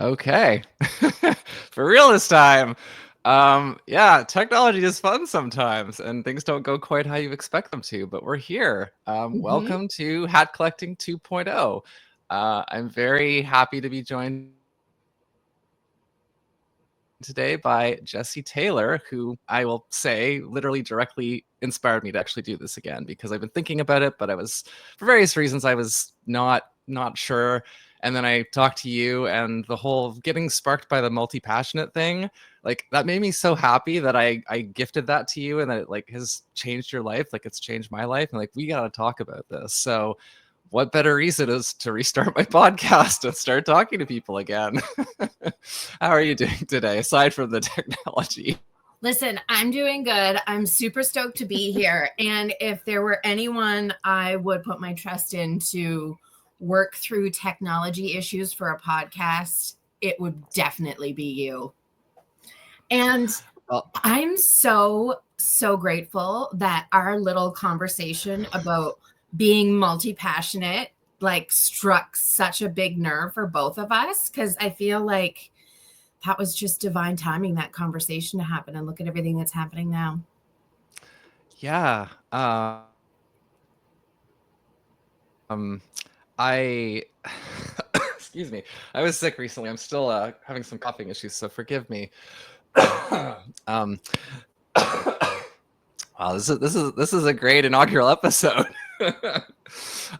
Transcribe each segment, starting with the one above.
Okay. For real this time. Yeah, technology is fun sometimes and things don't go quite how you expect them to, but we're here. Hmm. Welcome to Hat Collecting 2.0. I'm very happy to be joined today by Jessie Taylor, who I will say literally directly inspired me to actually do this again because I've been thinking about it, but for various reasons, I was not sure. And then I talked to you, and the whole getting sparked by the multi-passionate thing, like that made me so happy that I gifted that to you, and that it like has changed your life, like it's changed my life, and like we got to talk about this. So what better reason is to restart my podcast and start talking to people again? How are you doing today, aside from the technology? Listen, I'm doing good. I'm super stoked to be here. And if there were anyone I would put my trust in to work through technology issues for a podcast, it would definitely be you. And Well, I'm so grateful that our little conversation about being multi-passionate like struck such a big nerve for both of us, because I feel like that was just divine timing, that conversation to happen, and look at everything that's happening now. yeah. I excuse me. I was sick recently. I'm still having some coughing issues, so forgive me. um, wow, this is a great inaugural episode.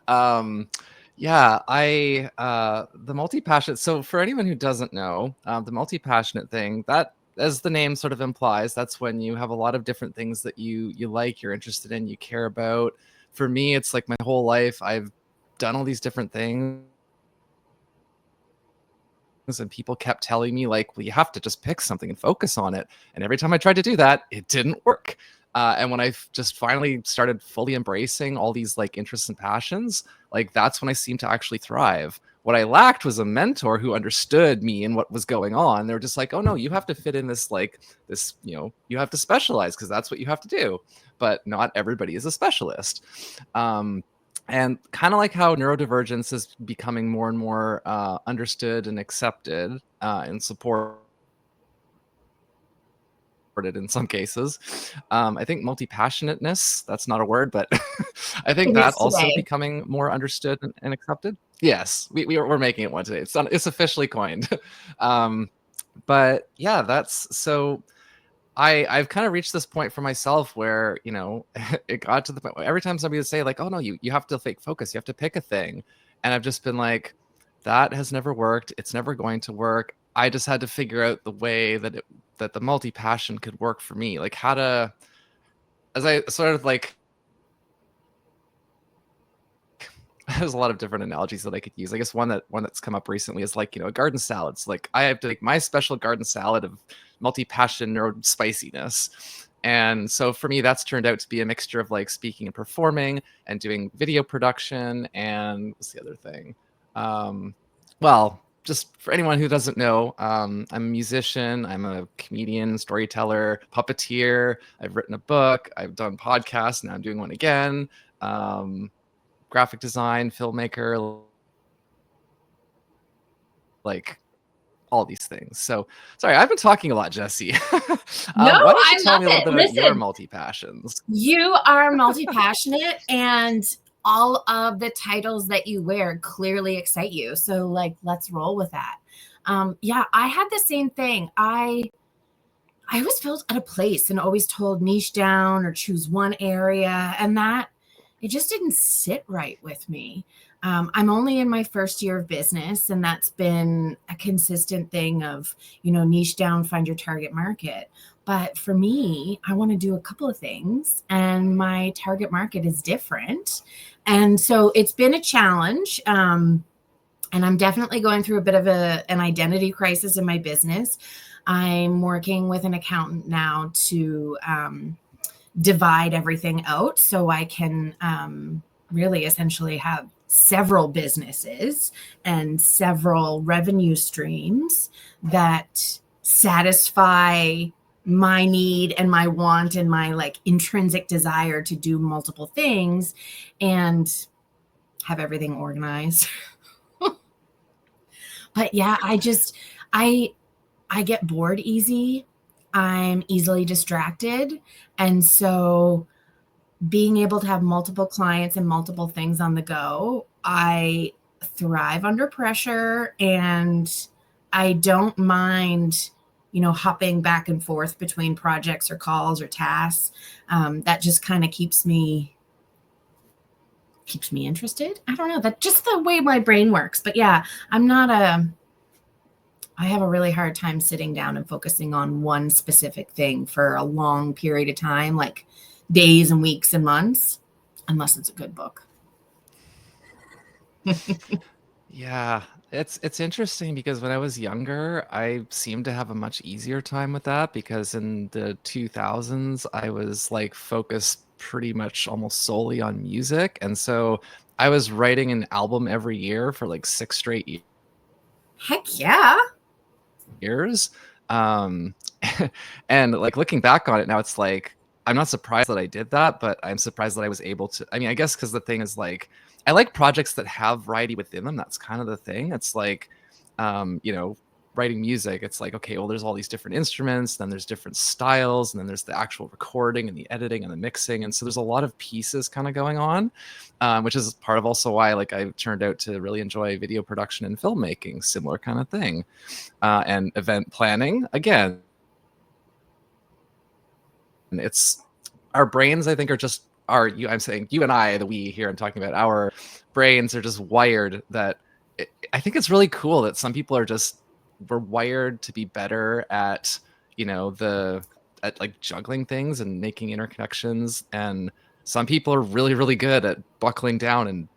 um, yeah, I the multi-passionate. So for anyone who doesn't know, the multi-passionate thing, that as the name sort of implies, that's when you have a lot of different things that you like, you're interested in, you care about. For me, it's like my whole life I've done all these different things, and people kept telling me like, well, you have to just pick something and focus on it. And every time I tried to do that, it didn't work. And when I just finally started fully embracing all these like interests and passions, like that's when I seemed to actually thrive. What I lacked was a mentor who understood me and what was going on. They were just like, oh no, you have to fit in this, like this, you have to specialize because that's what you have to do. But not everybody is a specialist. And kind of like how neurodivergence is becoming more and more understood and accepted and supported in some cases. I think multi-passionateness, that's not a word, but I think It that is also today. becoming more understood and accepted. Yes, we're making it one today. It's officially coined. um, but yeah, that's so I've kind of reached this point for myself where, it got to the point where every time somebody would say like, oh no, you have to fake focus, you have to pick a thing. And I've just been like, that has never worked. It's never going to work. I just had to figure out the way that the multi-passion could work for me. Like how to, as I sort of like, there's a lot of different analogies that I could use. I guess one that's come up recently is like, a garden salad. It's like I have to make my special garden salad of multi-passion neuro spiciness. And so for me, that's turned out to be a mixture of like speaking and performing and doing video production. And what's the other thing? Well, just for anyone who doesn't know, I'm a musician, I'm a comedian, storyteller, puppeteer. I've written a book, I've done podcasts, now I'm doing one again. Graphic design, filmmaker, like all these things. So, sorry, I've been talking a lot, Jessie. No, Why don't you I tell love me a little it. bit about your Listen, multi passions? you are multi-passionate, and all of the titles that you wear clearly excite you. So, like, let's roll with that. Yeah, I had the same thing. I was felt at a place and always told niche down or choose one area, and that it just didn't sit right with me. I'm only in my first year of business, and that's been a consistent thing of, niche down, find your target market. But for me, I want to do a couple of things, and my target market is different. And so it's been a challenge. And I'm definitely going through a bit of an identity crisis in my business. I'm working with an accountant now to divide everything out so I can really essentially have several businesses and several revenue streams that satisfy my need and my want and my like intrinsic desire to do multiple things and have everything organized. But yeah, I get bored easy. I'm easily distracted. And so being able to have multiple clients and multiple things on the go, I thrive under pressure, and I don't mind, hopping back and forth between projects or calls or tasks. That just kind of keeps me interested. I don't know, that's just the way my brain works. But yeah, I have a really hard time sitting down and focusing on one specific thing for a long period of time, like days and weeks and months, unless it's a good book. Yeah, it's interesting because when I was younger, I seemed to have a much easier time with that because in the 2000s, I was like focused pretty much almost solely on music. And so I was writing an album every year for like 6 straight Heck yeah. years. Um, and like looking back on it now, it's like I'm not surprised that I did that, but I'm surprised that I was able to. I mean, I guess because the thing is like I like projects that have variety within them. That's kind of the thing. It's like, you know, writing music. It's like, okay, well, there's all these different instruments, then there's different styles, and then there's the actual recording and the editing and the mixing, and so there's a lot of pieces kind of going on, which is part of also why like I turned out to really enjoy video production and filmmaking, similar kind of thing, and event planning again. It's our brains, I think, are just I'm saying you and I, the we here, I'm talking about our brains are just wired that I think it's really cool that some people we're wired to be better at, at like juggling things and making interconnections. And some people are really, really good at buckling down and,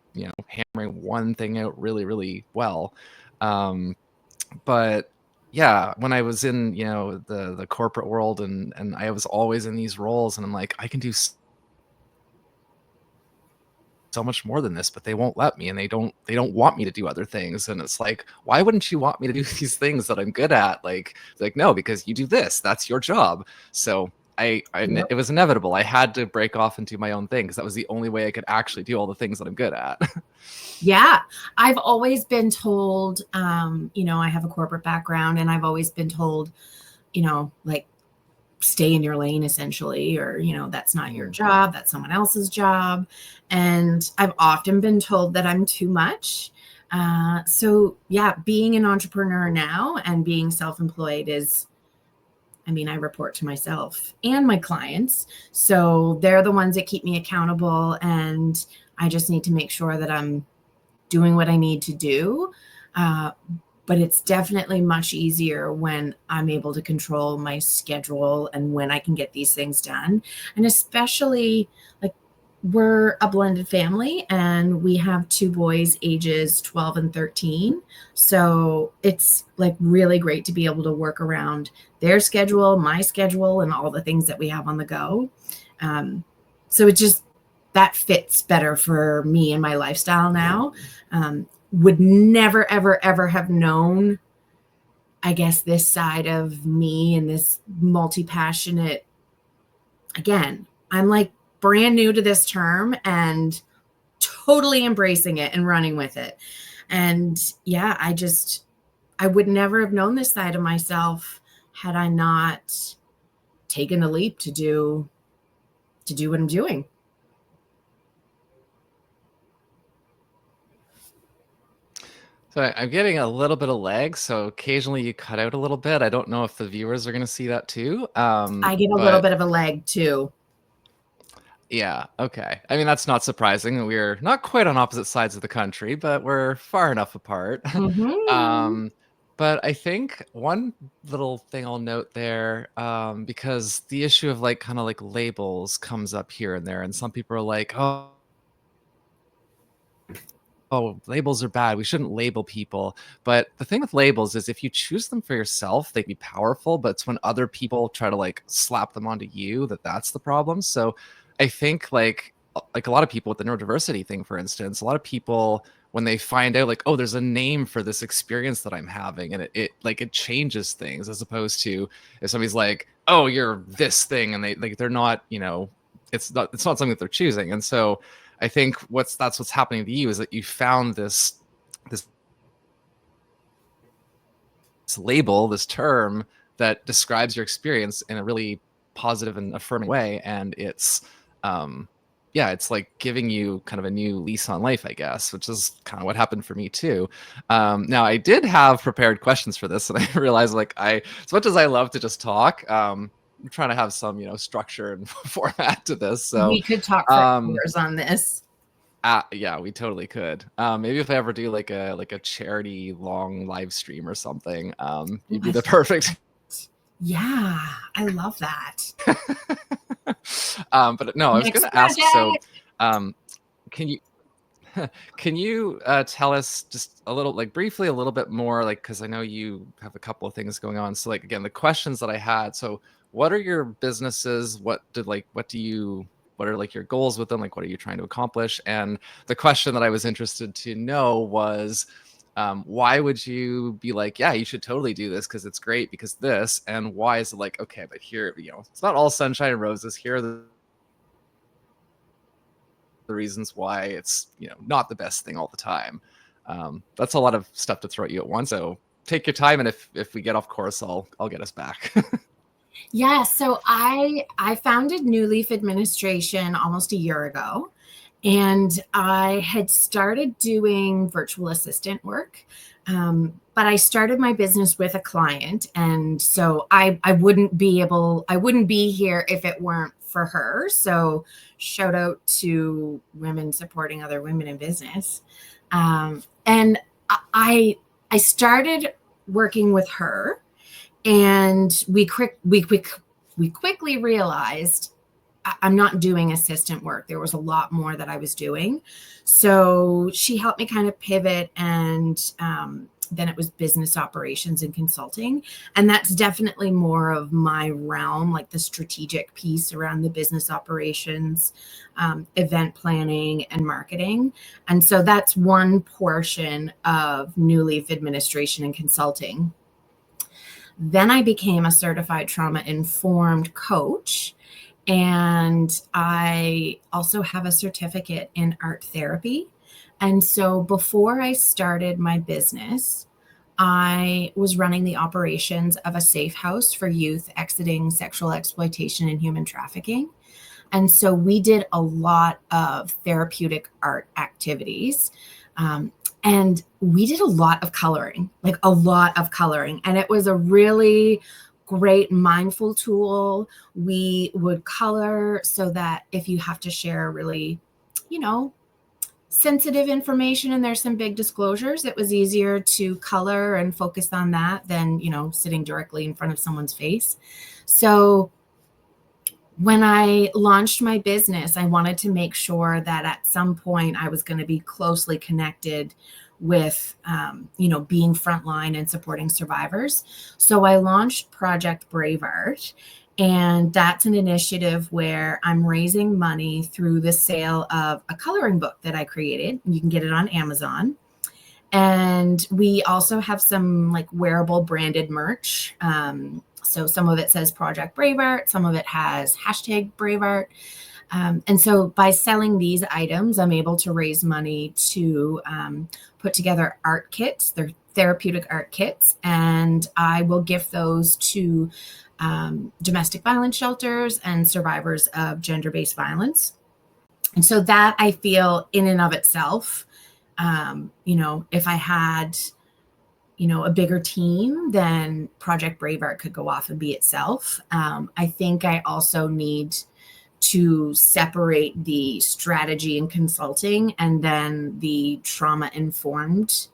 hammering one thing out really, really well. But yeah, when I was in, the corporate world and I was always in these roles and I'm like, I can do so much more than this, but they won't let me, and they don't want me to do other things. And it's like, why wouldn't you want me to do these things that I'm good at? Like no, because you do this, that's your job. So Yep. it was inevitable. I had to break off and do my own thing because that was the only way I could actually do all the things that I'm good at. Yeah, I've always been told, I have a corporate background, and I've always been told, like, stay in your lane essentially, or, that's not your job, that's someone else's job. And I've often been told that I'm too much. So yeah, being an entrepreneur now and being self-employed I report to myself and my clients. So they're the ones that keep me accountable. And I just need to make sure that I'm doing what I need to do. But it's definitely much easier when I'm able to control my schedule and when I can get these things done. And especially, like, we're a blended family and we have two boys ages 12 and 13. So it's like really great to be able to work around their schedule, my schedule, and all the things that we have on the go. So it just, that fits better for me and my lifestyle now. Would never, ever, ever have known, I guess, this side of me and this multi-passionate. Again, I'm like brand new to this term and totally embracing it and running with it. And yeah, I would never have known this side of myself had I not taken the leap to do what I'm doing. So I'm getting a little bit of lag, so occasionally you cut out a little bit. I don't know if the viewers are going to see that too. I get a little But bit of a leg too. yeah, okay. I mean, that's not surprising. We're not quite on opposite sides of the country, but we're far enough apart. Mm-hmm. um, but I think one little thing I'll note there, because the issue of like kind of like labels comes up here and there, and some people are like, oh, labels are bad. We shouldn't label people. But the thing with labels is if you choose them for yourself, they can be powerful, but it's when other people try to like slap them onto you that's the problem. So I think like a lot of people with the neurodiversity thing, for instance, a lot of people when they find out like, oh, there's a name for this experience that I'm having, and it changes things, as opposed to if somebody's like, oh, you're this thing, and they're not, it's not something that they're choosing. And so I think that's what's happening to you is that you found this this label, this term that describes your experience in a really positive and affirming way. And it's, yeah, it's like giving you kind of a new lease on life, I guess, which is kind of what happened for me too. Now I did have prepared questions for this, and I realized like as much as I love to just talk, I'm trying to have some, structure and format to this. So we could talk for hours on this. Yeah, we totally could. Maybe if I ever do like a charity long live stream or something, you'd be the perfect. Yeah, I love that. But no, I was going to ask. So, can you tell us just a little, like briefly, a little bit more, like because I know you have a couple of things going on. So, like again, the questions that I had. So, what are your businesses? What are like your goals with them? Like, what are you trying to accomplish? And the question that I was interested to know was, why would you be like, yeah, you should totally do this because it's great because this, and why is it like, okay, but here, it's not all sunshine and roses. Here are the reasons why it's, not the best thing all the time. That's a lot of stuff to throw at you at once. So take your time. And if we get off course, I'll get us back. Yeah, so I founded New Leaf Administration almost a year ago, and I had started doing virtual assistant work, but I started my business with a client, and so I wouldn't be here if it weren't for her. So shout out to women supporting other women in business, and I started working with her. And we quickly realized I'm not doing assistant work. There was a lot more that I was doing. So she helped me kind of pivot, and then it was business operations and consulting. And that's definitely more of my realm, like the strategic piece around the business operations, event planning and marketing. And so that's one portion of New Leaf Administration and Consulting. Then I became a certified trauma-informed coach, and I also have a certificate in art therapy. And so before I started my business, I was running the operations of a safe house for youth exiting sexual exploitation and human trafficking. And so we did a lot of therapeutic art activities. And we did a lot of coloring. And it was a really great mindful tool. We would color so that if you have to share really, sensitive information and there's some big disclosures, it was easier to color and focus on that than, sitting directly in front of someone's face. So when I launched my business, I wanted to make sure that at some point I was going to be closely connected with, being frontline and supporting survivors. So I launched Project Brave Art, and that's an initiative where I'm raising money through the sale of a coloring book that I created. You can get it on Amazon. And we also have some like wearable branded merch. So some of it says Project Brave Art, some of it has hashtag Brave Art. And so by selling these items, I'm able to raise money to put together art kits. They're therapeutic art kits, and I will gift those to domestic violence shelters and survivors of gender-based violence. And so that I feel in and of itself, if I had a bigger team, then Project Brave Art could go off and be itself. I think I also need to separate the strategy and consulting and then the trauma-informed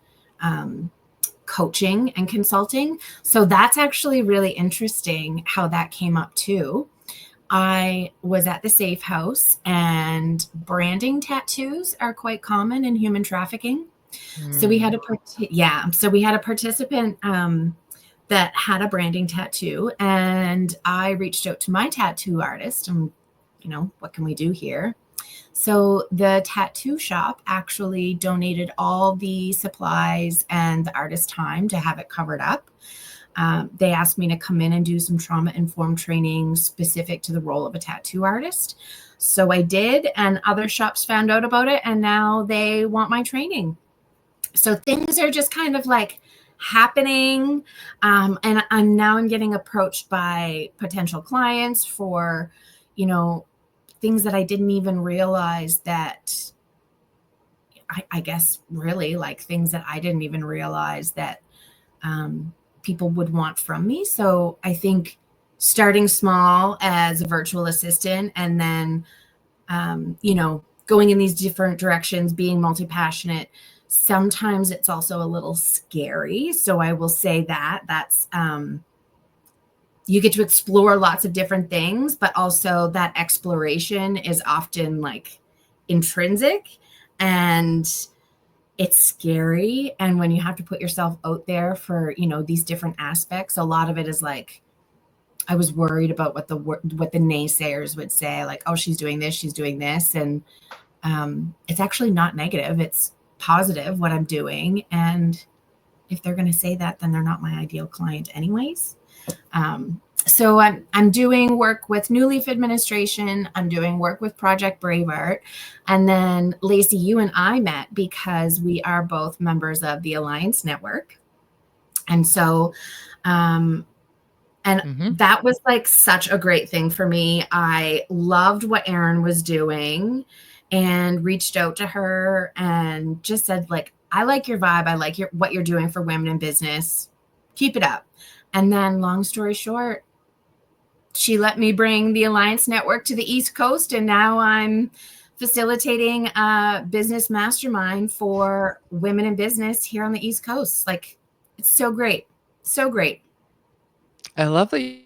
coaching and consulting. So that's actually really interesting how that came up too. I was at the safe house, and branding tattoos are quite common in human trafficking. So we had a participant that had a branding tattoo, and I reached out to my tattoo artist and, what can we do here? So the tattoo shop actually donated all the supplies and the artist time to have it covered up. They asked me to come in and do some trauma-informed training specific to the role of a tattoo artist. So I did, and other shops found out about it, and now they want my training. So things are just kind of like happening. And I'm getting approached by potential clients for, things that I didn't even realize that I guess really like things that I didn't even realize that people would want from me. So I think starting small as a virtual assistant and then, going in these different directions, being multi-passionate, sometimes it's also a little scary. So I will say that's, you get to explore lots of different things, but also that exploration is often like intrinsic and it's scary. And when you have to put yourself out there for, these different aspects, a lot of it is like, I was worried about what the naysayers would say, like, oh, she's doing this. And it's actually not negative. It's positive what I'm doing. And if they're going to say that, then they're not my ideal client anyways. So I'm doing work with New Leaf Administration. I'm doing work with Project Braveheart. And then Lacey, you and I met because we are both members of the Alliance Network. And so, that was like such a great thing for me. I loved what Erin was doing and reached out to her and just said, like, I like your vibe. I like what you're doing for women in business. Keep it up. And then long story short, she let me bring the Alliance Network to the East Coast. And now I'm facilitating a business mastermind for women in business here on the East Coast. Like, it's so great. So great. I love that you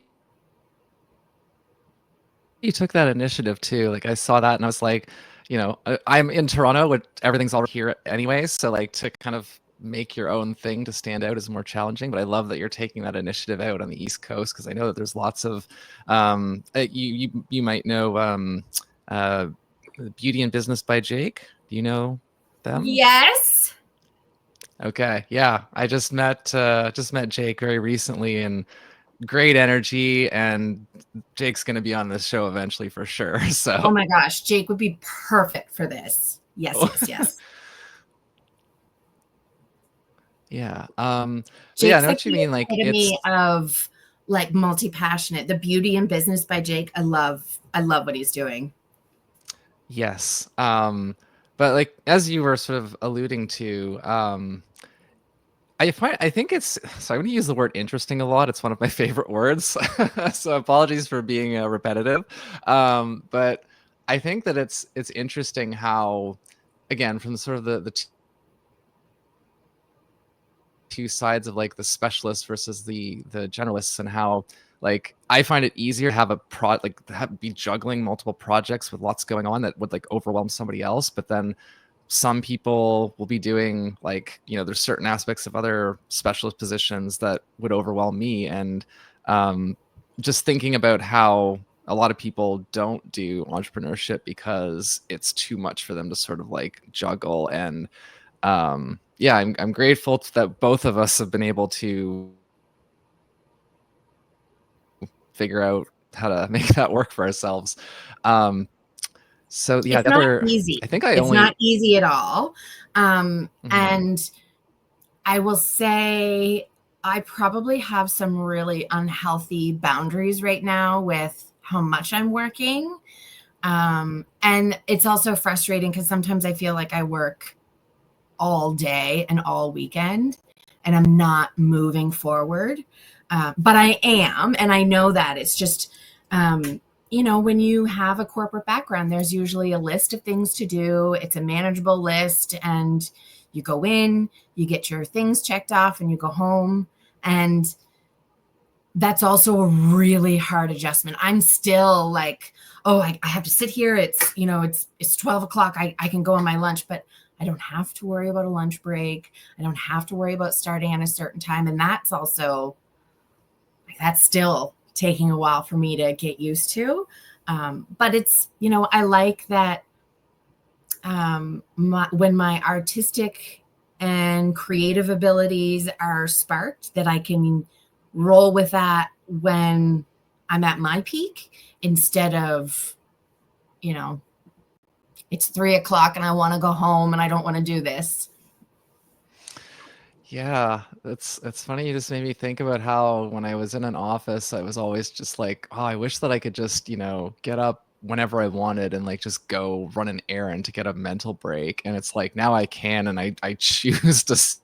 took that initiative too. Like I saw that and I was like, I'm in Toronto, but everything's already here anyways. So like to kind of make your own thing to stand out is more challenging. But I love that you're taking that initiative out on the East Coast because I know that there's lots of you might know Beauty and Business by Jake. Do you know them? Yes. Okay. Yeah. I just met Jake very recently and great energy, and Jake's going to be on this show eventually for sure. So oh my gosh, Jake would be perfect for this. Yes. Yeah. Jake's yeah, I know what you mean. Like it's of like multi-passionate. The Beauty and Business by Jake. I love what he's doing. Yes. But like as you were sort of alluding to, I think it's, so I'm going to use the word interesting a lot. It's one of my favorite words. So apologies for being repetitive. But I think that it's interesting how, again, from sort of the two sides of like the specialists versus the generalists, and how like I find it easier to have be juggling multiple projects with lots going on that would like overwhelm somebody else. But then some people will be doing like, there's certain aspects of other specialist positions that would overwhelm me. And just thinking about how a lot of people don't do entrepreneurship because it's too much for them to sort of like juggle. And yeah, I'm grateful that both of us have been able to figure out how to make that work for ourselves. So yeah, it's not easy. I think it's not easy at all. Mm-hmm. And I will say I probably have some really unhealthy boundaries right now with how much I'm working. And it's also frustrating because sometimes I feel like I work all day and all weekend and I'm not moving forward. But I am, and I know that it's just, when you have a corporate background, there's usually a list of things to do. It's a manageable list, and you go in, you get your things checked off, and you go home. And that's also a really hard adjustment. I'm still like, oh, I have to sit here. It's, it's 12 o'clock. I can go on my lunch, but I don't have to worry about a lunch break. I don't have to worry about starting at a certain time. And that's also, that's still taking a while for me to get used to. But it's, I like that when my artistic and creative abilities are sparked, that I can roll with that when I'm at my peak instead of, it's 3 o'clock and I want to go home and I don't want to do this. Yeah, it's funny. You just made me think about how when I was in an office, I was always just like, oh, I wish that I could just, get up whenever I wanted and like just go run an errand to get a mental break. And it's like now I can, and I choose to sit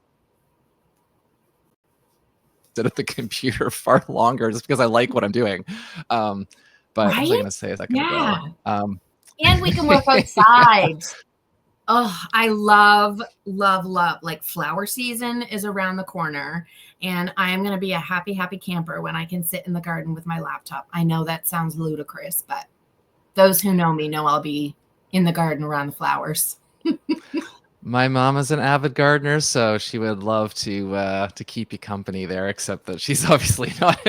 at the computer far longer just because I like what I'm doing. But what was I Right? gonna say a second Yeah. ago? And we can work outside. Oh, I love, love, love. Like flower season is around the corner, and I am going to be a happy, happy camper when I can sit in the garden with my laptop. I know that sounds ludicrous, but those who know me know I'll be in the garden around the flowers. My mom is an avid gardener, so she would love to keep you company there, except that she's obviously not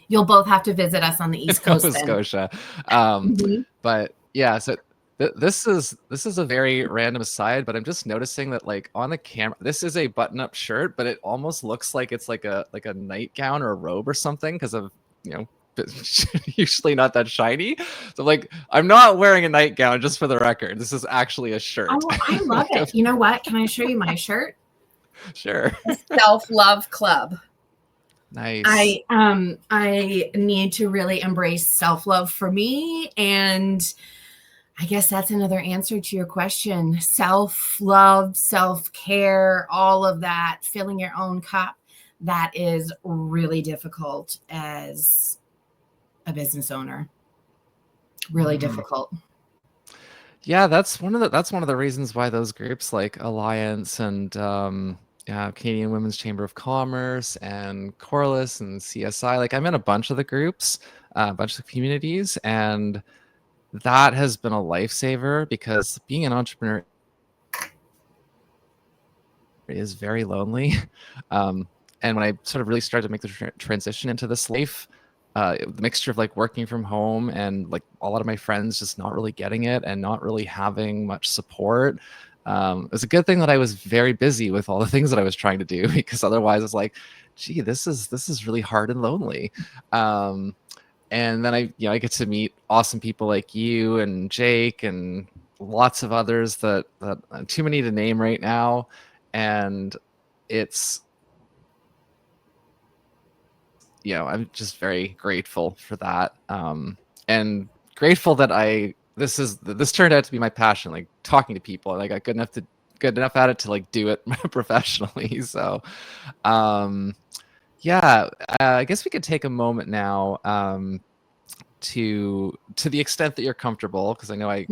You'll both have to visit us on the in East Nova Coast then. Scotia. Mhm. But yeah, so this is a very random aside, but I'm just noticing that like on the camera, this is a button-up shirt, but it almost looks like it's like a nightgown or a robe or something because of you know usually not that shiny. So like I'm not wearing a nightgown, just for the record. This is actually a shirt. Oh, I love Like it. You know what? Can I show you my shirt? sure. Self-love club. Nice. I need to really embrace self-love for me, and I guess that's another answer to your question. Self-love, self-care, all of that, filling your own cup, that is really difficult as a business owner. Really difficult. Yeah, that's one of the reasons why those groups like Alliance and Canadian Women's Chamber of Commerce and Corliss and CSI, like I'm in a bunch of the groups, a bunch of communities, and that has been a lifesaver because being an entrepreneur is very lonely. And when I sort of really started to make the transition into this life, the mixture of like working from home and like a lot of my friends just not really getting it and not really having much support. It was a good thing that I was very busy with all the things that I was trying to do because otherwise it's like, gee, this is really hard and lonely. And then I get to meet awesome people like you and Jake and lots of others that too many to name right now. And it's I'm just very grateful for that, and grateful that this turned out to be my passion, like talking to people, and I got good enough at it to like do it professionally. So, yeah, I guess we could take a moment now, to the extent that you're comfortable, because I know I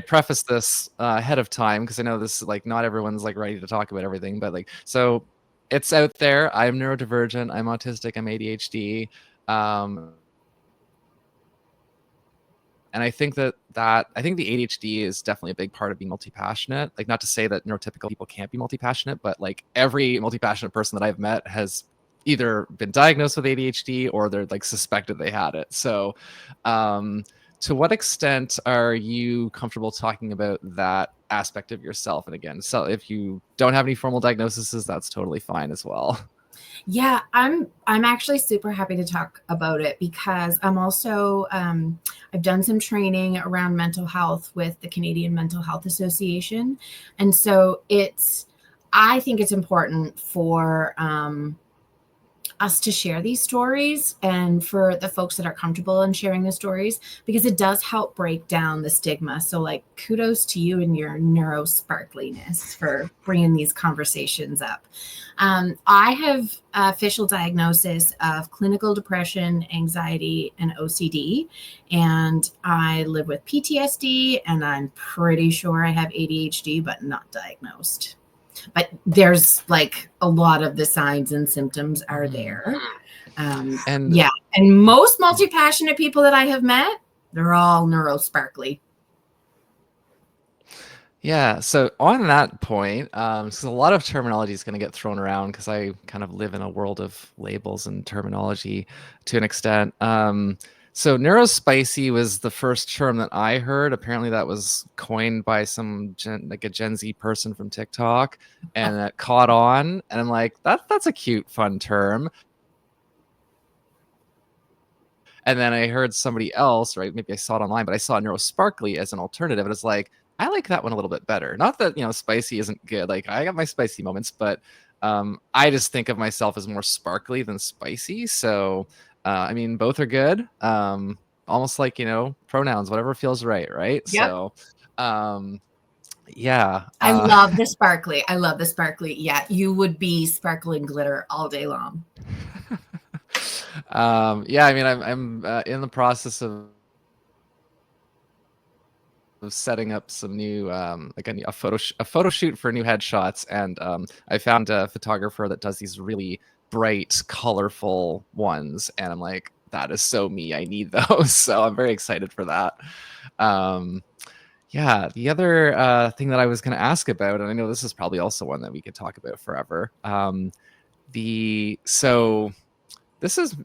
prefaced this ahead of time because I know this like not everyone's like ready to talk about everything, but like so it's out there. I'm neurodivergent. I'm autistic. I'm ADHD. And I think I think the ADHD is definitely a big part of being multi-passionate. Like not to say that neurotypical people can't be multi-passionate, but like every multi-passionate person that I've met has either been diagnosed with ADHD or they're like suspected they had it. So to what extent are you comfortable talking about that aspect of yourself? And again, so if you don't have any formal diagnoses, that's totally fine as well. Yeah, I'm actually super happy to talk about it because I'm also I've done some training around mental health with the Canadian Mental Health Association, and so I think it's important for us to share these stories and for the folks that are comfortable in sharing the stories because it does help break down the stigma. So like kudos to you and your neurosparkliness for bringing these conversations up. I have official diagnosis of clinical depression, anxiety, and OCD, and I live with PTSD, and I'm pretty sure I have ADHD, but not diagnosed. But there's like a lot of the signs and symptoms are there. And yeah. And most multi-passionate people that I have met, they're all neurosparkly. yeah, so on that point, so a lot of terminology is going to get thrown around because I kind of live in a world of labels and terminology to an extent. So neurospicy was the first term that I heard. Apparently, that was coined by like a Gen Z person from TikTok, and that caught on. And I'm like, that's a cute, fun term. And then I heard somebody else, right? Maybe I saw it online, but I saw neurosparkly as an alternative. And it's like, I like that one a little bit better. Not that, spicy isn't good. Like I got my spicy moments, but I just think of myself as more sparkly than spicy. So, I mean, both are good. Almost like, pronouns, whatever feels right, right? Yep. So, yeah. I love the sparkly. I love the sparkly. Yeah, you would be sparkling glitter all day long. Yeah, I mean, I'm in the process of setting up some new like a photo shoot for new headshots, and I found a photographer that does these really bright, colorful ones, and I'm like, that is so me. I need those, so I'm very excited for that. Um, yeah, the other thing that I was going to ask about, and I know this is probably also one that we could talk about forever. So this is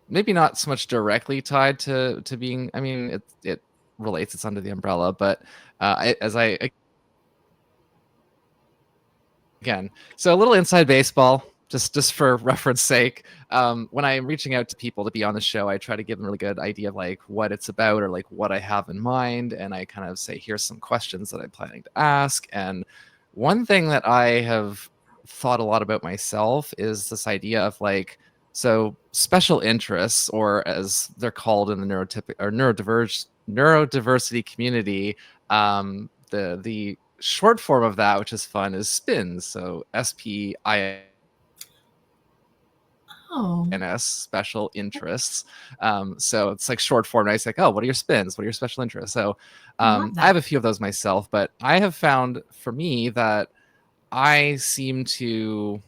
maybe not so much directly tied to being. I mean, it relates. It's under the umbrella, but as I again, so a little inside baseball, just for reference sake. When I'm reaching out to people to be on the show, I try to give them a really good idea of like what it's about or like what I have in mind, and I kind of say, here's some questions that I'm planning to ask. And one thing that I have thought a lot about myself is this idea of like, so special interests, or as they're called in the neurodiversity community, the short form of that, which is fun, is spins. So SPINS, Oh, special interests. So it's like short form. And I was like, oh, what are your spins? What are your special interests? So I love I have that. a few of those myself, but I have found for me that I seem to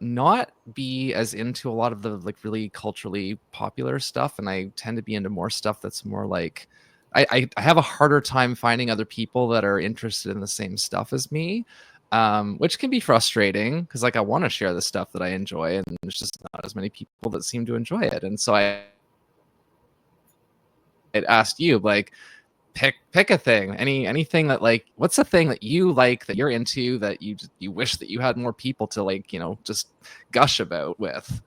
not be as into a lot of the like really culturally popular stuff, and I tend to be into more stuff that's more like I have a harder time finding other people that are interested in the same stuff as me, which can be frustrating because like I want to share the stuff that I enjoy, and there's just not as many people that seem to enjoy it. And so I had asked you like, pick a thing, anything that like, what's the thing that you like, that you're into, that you wish that you had more people to like, just gush about with.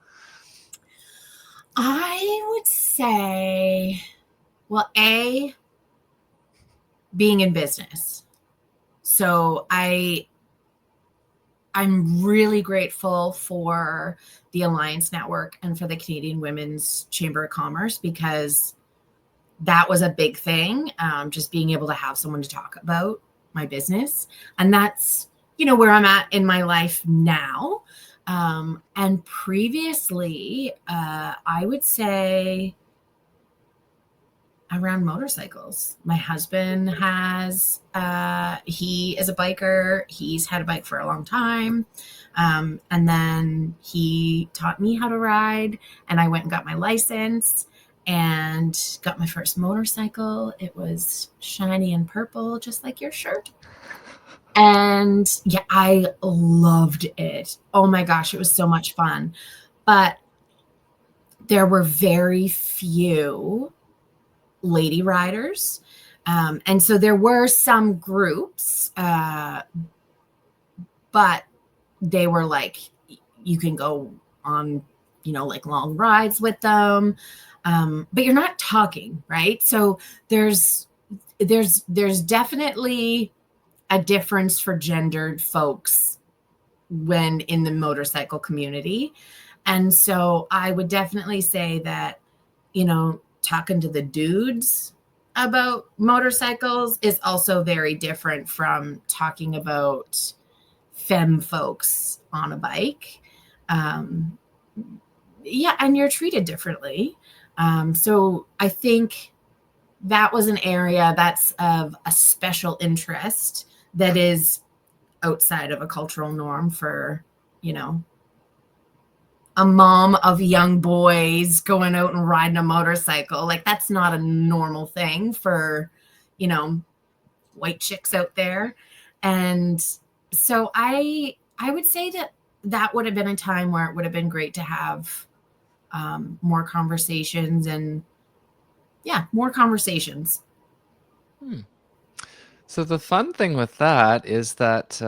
I would say, well, being in business. So I'm really grateful for the Alliance Network and for the Canadian Women's Chamber of Commerce, because that was a big thing. Just being able to have someone to talk about my business. And that's, where I'm at in my life now. And previously, I would say around motorcycles. My husband he is a biker. He's had a bike for a long time. And then he taught me how to ride, and I went and got my license and got my first motorcycle. It was shiny and purple, just like your shirt. And yeah, I loved it. Oh my gosh, it was so much fun. But there were very few lady riders. And so there were some groups, but they were like, you can go on, like long rides with them. But you're not talking, right? So there's definitely a difference for gendered folks when in the motorcycle community. And so I would definitely say that, talking to the dudes about motorcycles is also very different from talking about femme folks on a bike. Yeah, and you're treated differently. So I think that was an area that's of a special interest that is outside of a cultural norm for, a mom of young boys going out and riding a motorcycle. Like, that's not a normal thing for, white chicks out there. And so I would say that would have been a time where it would have been great to have more conversations, and more conversations. So the fun thing with that is that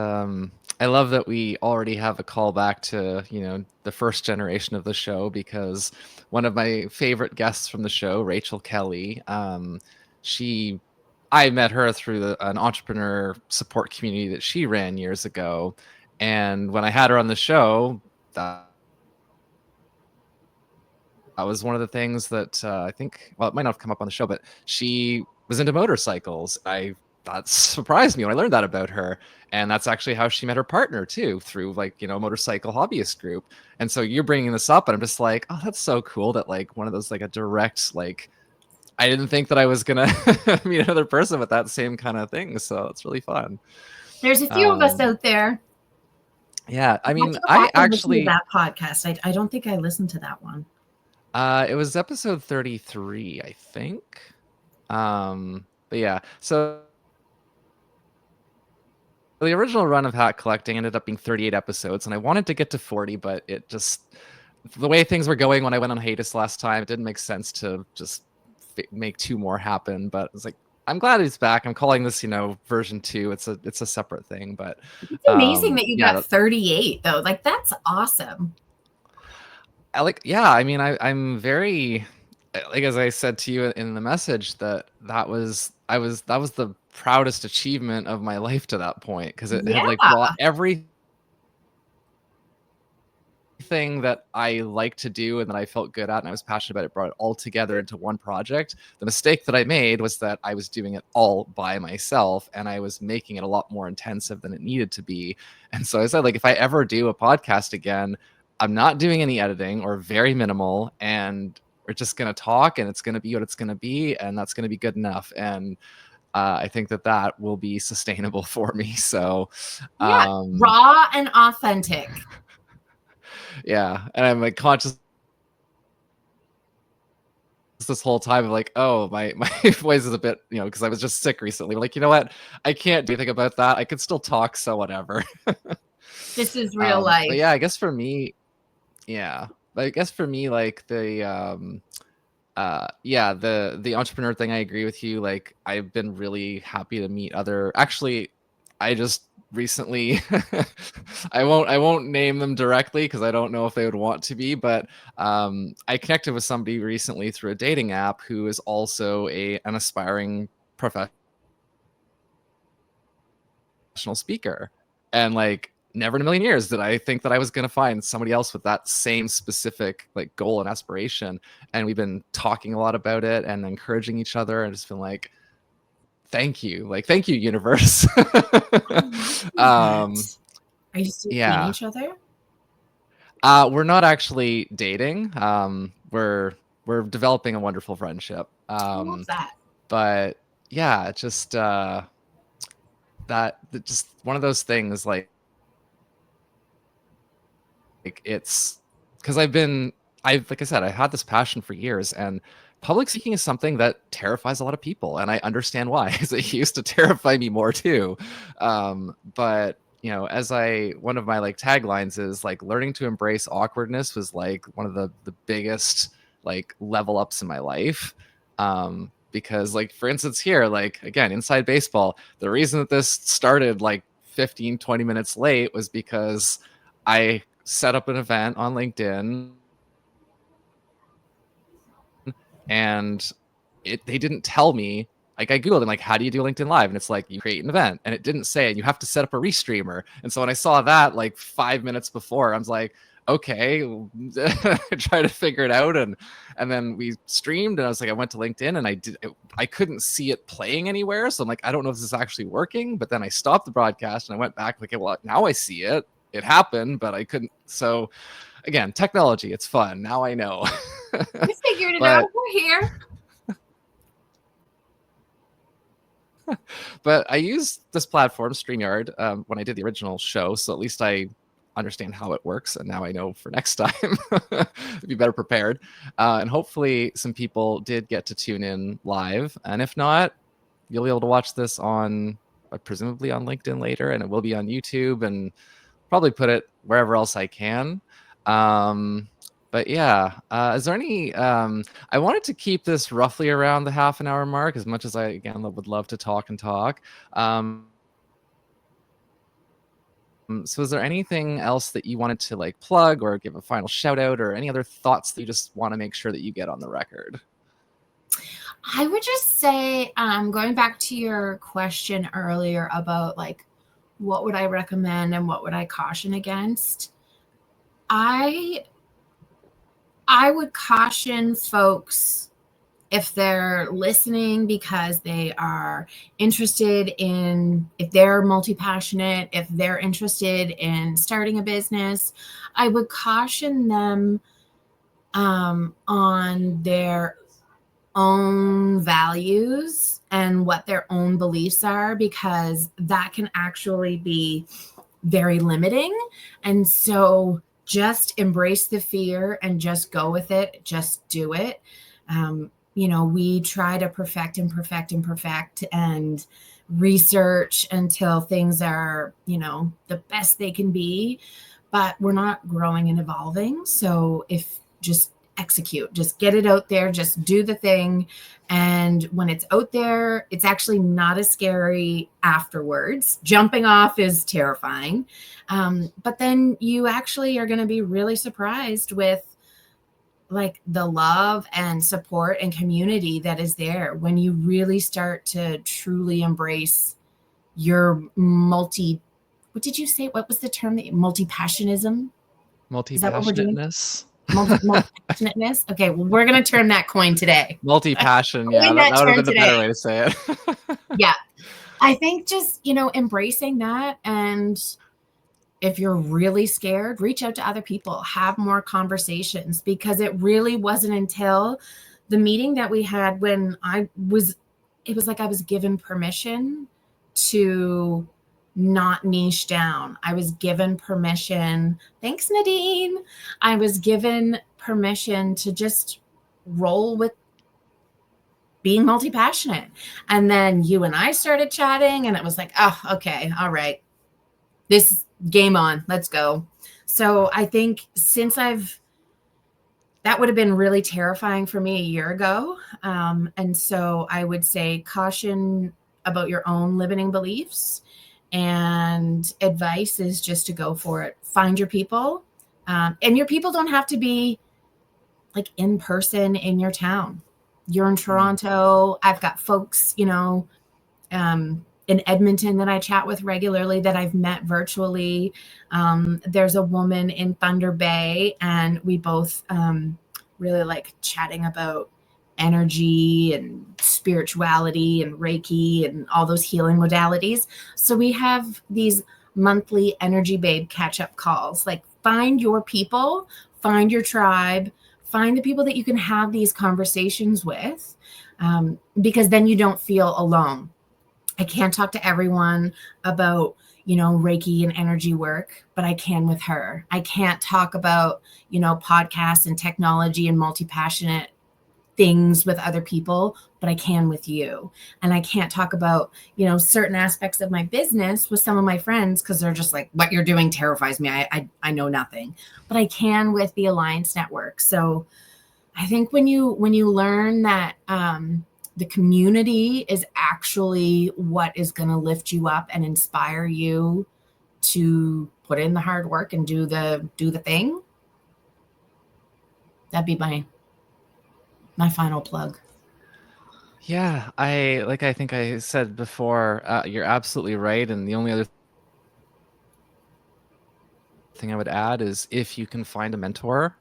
I love that we already have a callback to, the first generation of the show, because one of my favorite guests from the show, Rachel Kelly, I met her through an entrepreneur support community that she ran years ago. And when I had her on the show, that was one of the things that I think, well, it might not have come up on the show, but she was into motorcycles. That surprised me when I learned that about her. And that's actually how she met her partner too, through like, you know, motorcycle hobbyist group. And so you're bringing this up and I'm just like, oh, that's so cool that like one of those, like a direct, like, I didn't think that I was going to meet another person with that same kind of thing. So it's really fun. There's a few of us out there. Yeah. I mean, I actually, that podcast. I don't think I listened to that one. It was episode 33, I think. But yeah, so the original run of Hat Collecting ended up being 38 episodes, and I wanted to get to 40, but it just, the way things were going when I went on hiatus last time, it didn't make sense to just make 2 more happen. But it's like, I'm glad he's back. I'm calling this, you know, version 2. It's a separate thing, but it's amazing that you got 38 though. Like that's awesome. I mean, I'm very, like, as I said to you in the message, that was the proudest achievement of my life to that point, because it had like brought everything that I like to do and that I felt good at and I was passionate about, it brought it all together into one project. The mistake that I made was that I was doing it all by myself and I was making it a lot more intensive than it needed to be. And so I said, like, if I ever do a podcast again, I'm not doing any editing or very minimal, and we're just going to talk and it's going to be what it's going to be, and that's going to be good enough. And I think that will be sustainable for me. So raw and authentic. Yeah. And I'm like conscious this whole time of like, oh, my voice is a bit, you know, because I was just sick recently. Like, you know what? I can't do anything about that. I can still talk, so whatever. This is real life. But yeah, I guess for me, like the the entrepreneur thing, I agree with you. Like, I've been really happy to meet actually, I just recently I won't name them directly because I don't know if they would want to be, but I connected with somebody recently through a dating app who is also an aspiring professional speaker. And like, never in a million years did I think that I was going to find somebody else with that same specific like goal and aspiration. And we've been talking a lot about it and encouraging each other, and just been like, thank you, universe. Are you still seeing each other? We're not actually dating. We're developing a wonderful friendship. I love that. But yeah, just just one of those things, like it's because like I said, I had this passion for years, and public speaking is something that terrifies a lot of people, and I understand why, because it used to terrify me more too. But you know, one of my like taglines is like, learning to embrace awkwardness was like one of the biggest like level ups in my life. Because like, for instance, here, like, again, inside baseball, the reason that this started like 15-20 minutes late was because I set up an event on LinkedIn, and they didn't tell me. Like, I Googled and like, how do you do LinkedIn Live? And it's like, you create an event, and it didn't say, and you have to set up a restreamer. And so when I saw that like 5 minutes before, I was like, okay, try to figure it out. And then we streamed, and I was like, I went to LinkedIn, and I couldn't see it playing anywhere. So I'm like, I don't know if this is actually working. But then I stopped the broadcast and I went back, like, okay, well, now I see it. It happened, but I couldn't. So again, technology, it's fun. Now I know. We figured it out. We're here. But I used this platform, StreamYard, when I did the original show, so at least I understand how it works, and now I know for next time be better prepared. And hopefully some people did get to tune in live, and if not, you'll be able to watch this on presumably on LinkedIn later, and it will be on YouTube, and probably put it wherever else I can. But yeah, is there any, I wanted to keep this roughly around the half an hour mark, as much as I, again, would love to talk and talk. So is there anything else that you wanted to like plug or give a final shout out, or any other thoughts that you just want to make sure that you get on the record? I would just say, going back to your question earlier about like, what would I recommend and what would I caution against? I would caution folks, if they're listening because they are interested in, if they're multi-passionate, if they're interested in starting a business, I would caution them on their own values and what their own beliefs are, because that can actually be very limiting. And so just embrace the fear and just go with it. Just do it. We try to perfect and research until things are, the best they can be, but we're not growing and evolving. So if just execute, just get it out there, just do the thing. And when it's out there, it's actually not as scary afterwards. Jumping off is terrifying. But then you actually are going to be really surprised with like the love and support and community that is there when you really start to truly embrace your what did you say? What was the term? Multi-passionism? Is that what we're doing? Multi-passionateness. Multi-passionateness. Okay, well, we're going to turn that coin today. Multi-passion. Yeah, that would have been the better way to say it. Yeah. I think just, embracing that. And if you're really scared, reach out to other people, have more conversations, because it really wasn't until the meeting that we had when it was like I was given permission to not niche down. I was given permission. Thanks, Nadine. I was given permission to just roll with being multi-passionate. And then you and I started chatting, and it was like, oh, okay, all right. This game on, let's go. So I think that would have been really terrifying for me a year ago. And so I would say caution about your own limiting beliefs, and advice is just to go for it. Find your people. And your people don't have to be like in person in your town. You're in Toronto. I've got folks, in Edmonton that I chat with regularly that I've met virtually. There's a woman in Thunder Bay, and we both really like chatting about energy and spirituality and Reiki and all those healing modalities. So we have these monthly Energy Babe catch-up calls. Like, find your people, find your tribe, find the people that you can have these conversations with, because then you don't feel alone. I can't talk to everyone about, Reiki and energy work, but I can with her. I can't talk about, podcasts and technology and multi-passionate things with other people, but I can with you. And I can't talk about, certain aspects of my business with some of my friends, because they're just like, what you're doing terrifies me. I know nothing, but I can with the Alliance Network. So I think when you learn that, the community is actually what is going to lift you up and inspire you to put in the hard work and do the thing. That'd be my final plug. Yeah, I think I said before, you're absolutely right. And the only other thing I would add is if you can find a mentor,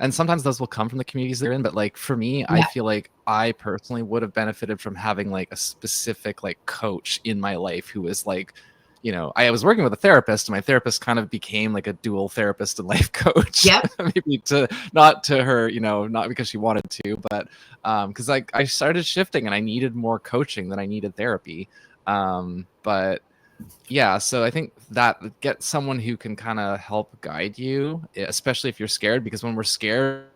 and sometimes those will come from the communities they're in, but like for me, I feel like I personally would have benefited from having like a specific like coach in my life who was like, I was working with a therapist, and my therapist kind of became like a dual therapist and life coach. Yep. Maybe not to her, not because she wanted to, but because like I started shifting and I needed more coaching than I needed therapy. But yeah, so I think that get someone who can kind of help guide you, especially if you're scared, because when we're scared,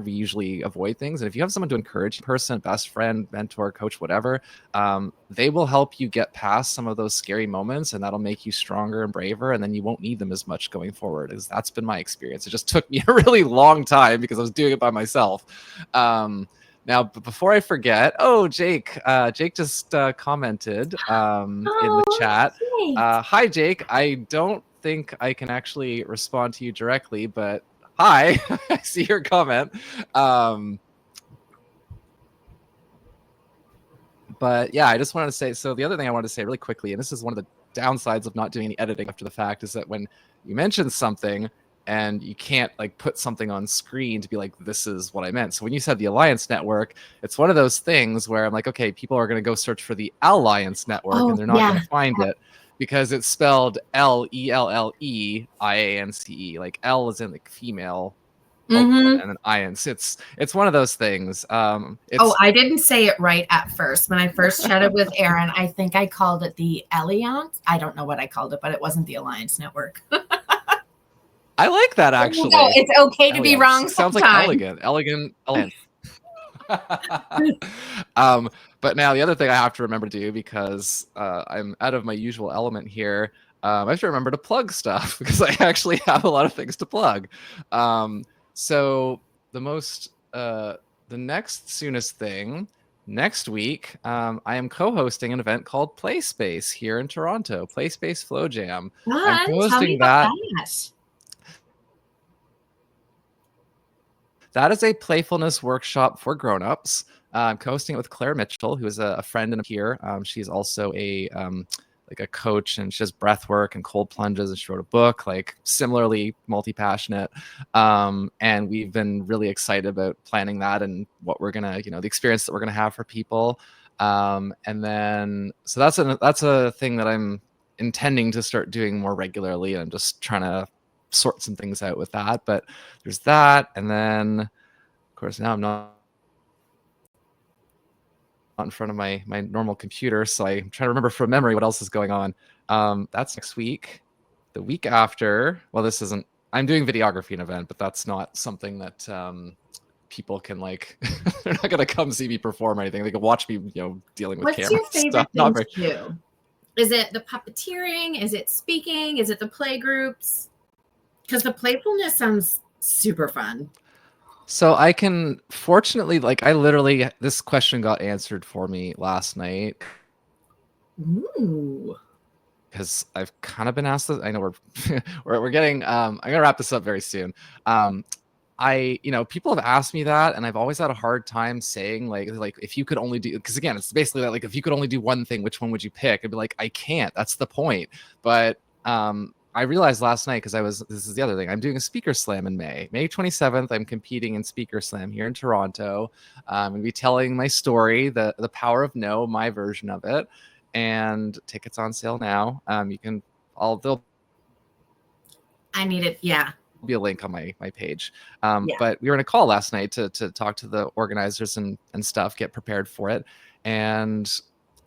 we usually avoid things. And if you have someone to encourage, person, best friend, mentor, coach, whatever, they will help you get past some of those scary moments, and that'll make you stronger and braver. And then you won't need them as much going forward. As that's been my experience. It just took me a really long time because I was doing it by myself. Now, before I forget, Jake just commented in the chat. Hi, Jake. I don't think I can actually respond to you directly, but hi, I see your comment. But yeah, I just wanted to say, so the other thing I wanted to say really quickly, and this is one of the downsides of not doing any editing after the fact, is that when you mention something and you can't like put something on screen to be like, this is what I meant. So when you said the Alliance Network, it's one of those things where I'm like, okay, people are going to go search for the Alliance Network and they're not going to find it because it's spelled Lelleiance. Like L is in like female. And then IANS. It's one of those things. I didn't say it right at first. When I first chatted with Aaron, I think I called it the Alliance. I don't know what I called it, but it wasn't the Alliance Network. I like that actually. No, it's okay to be wrong. Sounds like elegant. But now the other thing I have to remember to do, because I'm out of my usual element here, I have to remember to plug stuff because I actually have a lot of things to plug. So the next soonest thing next week, I am co-hosting an event called Play Space here in Toronto, Play Space Flow Jam. I'm co-hosting that. That is a playfulness workshop for grown-ups. I'm co-hosting it with Claire Mitchell, who is a friend and a peer. She's also a coach, and she does breath work and cold plunges, and she wrote a book, like similarly multi-passionate. And we've been really excited about planning that and what we're gonna, the experience that we're gonna have for people. And then, so that's a thing that I'm intending to start doing more regularly. And I'm just trying to sort some things out with that. But there's that, and then of course now I'm not in front of my normal computer, so I'm trying to remember from memory what else is going on. That's next week. The week after, well, this isn't, I'm doing videography an event, but that's not something that people can like they're not gonna come see me perform or anything. They can watch me, dealing with camera What's your favorite thing to do? Is it the puppeteering? Is it speaking? Is it the play groups? Because the playfulness sounds super fun. So I can, fortunately, this question got answered for me last night. Ooh. Because I've kind of been asked this. I know we're getting, I'm going to wrap this up very soon. People have asked me that, and I've always had a hard time saying like if you could only do, because again, it's basically that, like, if you could only do one thing, which one would you pick? I'd be like, I can't. That's the point. But I realized last night, because this is the other thing, I'm doing a speaker slam in May 27th. I'm competing in speaker slam here in Toronto. I'm going to be telling my story, the power of no, my version of it, and tickets on sale now. I need it. Yeah. Be a link on my page. But we were in a call last night to talk to the organizers and stuff, get prepared for it. And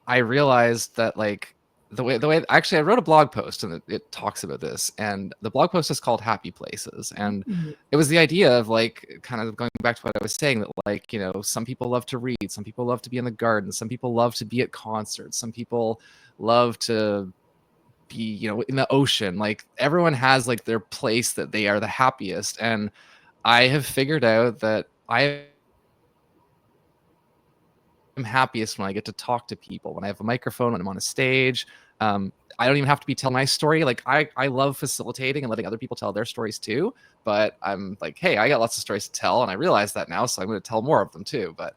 I realized that, like, the way actually I wrote a blog post, and it talks about this, and the blog post is called Happy Places. And it was the idea of, like, kind of going back to what I was saying, that, like, some people love to read, some people love to be in the garden, some people love to be at concerts, some people love to be, in the ocean. Like, everyone has like their place that they are the happiest. And I have figured out that I am happiest when I get to talk to people, when I have a microphone, when I'm on a stage. I don't even have to be telling my story. Like, I love facilitating and letting other people tell their stories too. But I'm like, hey, I got lots of stories to tell, and I realize that now, so I'm going to tell more of them too. But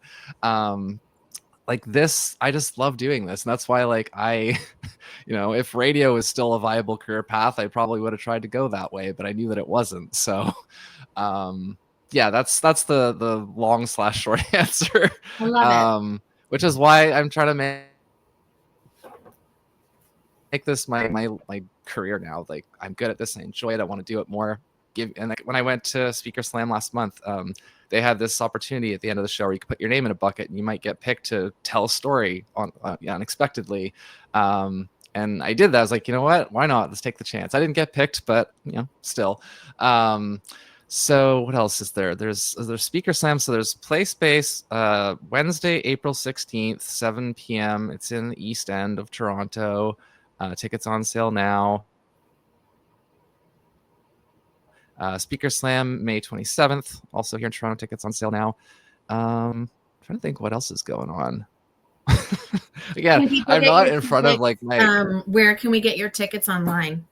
like this, I just love doing this. And that's why, like, if radio is still a viable career path, I probably would have tried to go that way, but I knew that it wasn't. So yeah, that's the long / short answer. I love it. Which is why I'm trying to make this my career now. Like, I'm good at this, I enjoy it, I want to do it more. And like, when I went to Speaker Slam last month, they had this opportunity at the end of the show where you could put your name in a bucket and you might get picked to tell a story unexpectedly. And I did that. I was like, you know what? Why not? Let's take the chance. I didn't get picked, but still. So what else is there? There's Speaker Slam. So there's Play Space, Wednesday, April 16th, 7 p.m. It's in the East End of Toronto. Tickets on sale now. Speaker Slam, May 27th, also here in Toronto. Tickets on sale now. Trying to think what else is going on. Again, I'm not in front of like my. Where can we get your tickets online?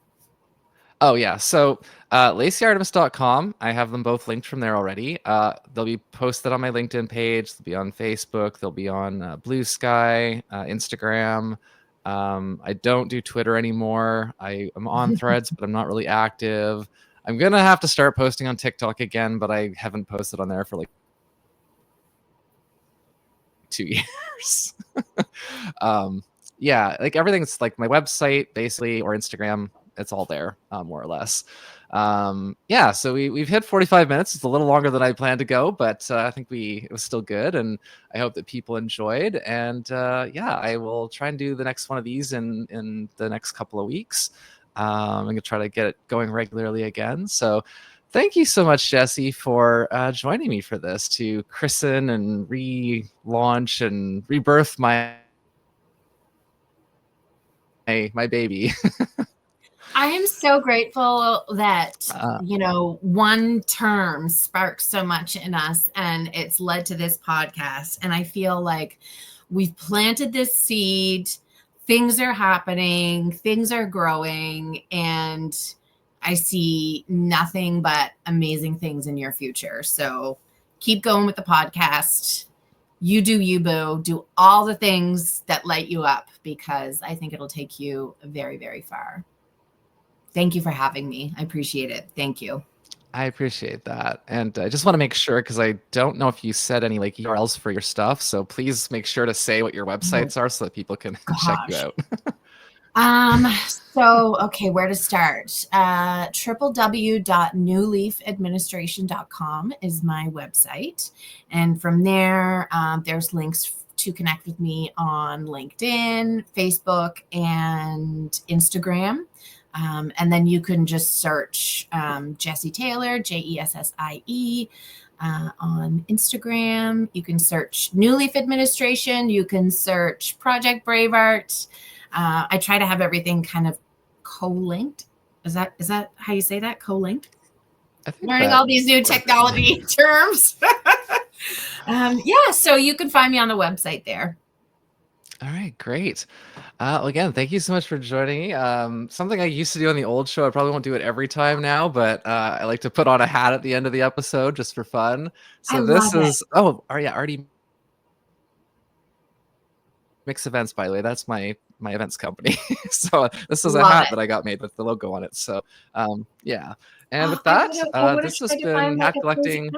Oh yeah. So LaceyArtemis.com. I have them both linked from there already. They'll be posted on my LinkedIn page. They'll be on Facebook. They'll be on Blue Sky, Instagram. I don't do Twitter anymore. I am on Threads, but I'm not really active. I'm gonna have to start posting on TikTok again, but I haven't posted on there for like 2 years. Yeah, like everything's like my website basically or Instagram. It's all there, more or less. Yeah, so we've hit 45 minutes. It's a little longer than I planned to go, but I think it was still good, and I hope that people enjoyed. And yeah, I will try and do the next one of these in the next couple of weeks. I'm gonna try to get it going regularly again. So thank you so much, Jessie, for joining me for this to christen and relaunch and rebirth my baby. I am so grateful that, Uh, one term sparked so much in us and it's led to this podcast. And I feel like we've planted this seed, things are happening, things are growing, and I see nothing but amazing things in your future. So keep going with the podcast. You do you, boo. Do all the things that light you up, because I think it'll take you very, very far. Thank you for having me. I appreciate it. Thank you. I appreciate that. And I just want to make sure, because I don't know if you said any like URLs for your stuff. So please make sure to say what your websites are so that people can check you out. So, okay, where to start? www.newleafadministration.com is my website. And from there, there's links to connect with me on LinkedIn, Facebook, and Instagram. And then you can just search Jessie Taylor, Jessie, on Instagram. You can search New Leaf Administration. You can search Project Braveheart. I try to have everything kind of co-linked. Is that how you say that? Co-linked? Learning all these new technology terms. Yeah, so you can find me on the website there. All right, great. Again, thank you so much for joining me. Something I used to do on the old show, I probably won't do it every time now, but I like to put on a hat at the end of the episode just for fun. So this is, Artie Mix Events, by the way. That's my events company. So this is a hat that I got made with the logo on it. So yeah. And with that, this has been Hat Collecting.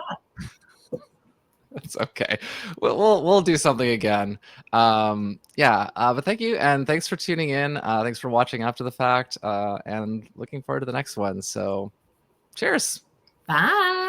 It's okay. We'll do something again. Yeah, but thank you, and thanks for tuning in. Thanks for watching after the fact, and looking forward to the next one. So cheers. Bye.